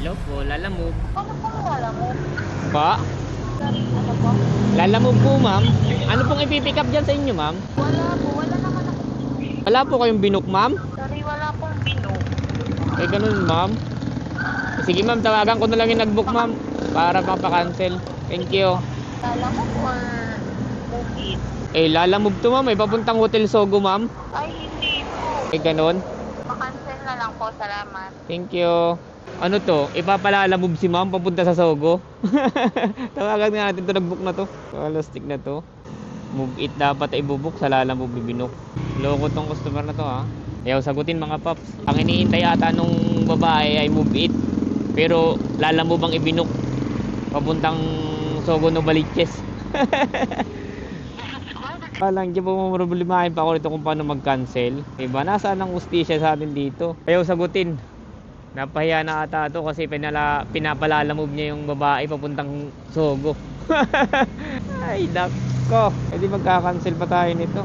Hello po, lalamove. Ano pong wala mo? Pa? Sorry, ano po? Lalamove po, ma'am. Ano pong ipipick up dyan sa inyo, ma'am? Wala po, wala naman ako. Wala po kayong binook, ma'am? Sorry, wala pong bino. Eh, ganun, ma'am. Sige, ma'am, tawagan ko na lang yung nag-book, ma'am. Para mapaka-cancel. Thank you. Wala mo or movie? Eh, lalamove to, ma'am. Eh, papuntang Hotel Sogo, ma'am. Ay, hindi po. Eh, ganun. Makancel na lang po, salamat. Thank you. Ano to? Ipapalalamove si ma'am papunta sa Sogo. Tawagan nga natin to, nag-book na to. Plastic na to. Move it dapat ay ibubuk sa lalamove bibinok. Loko tong customer na to, ha. Ayaw sagutin, mga paps. Ang iniintay ata nung babae ay move it. Pero lalamove ang ibinok papuntang Sogo Novaliches. Palang dyan po problemahin pa ako rito kung paano mag-cancel. Diba? Nasaan ang ustisya sa atin dito? Ayaw sagutin. Napahiya na ata ito kasi pinapalalamove niya yung babae papuntang Sogo. Ay, nako. E di magka-cancel pa tayo nito.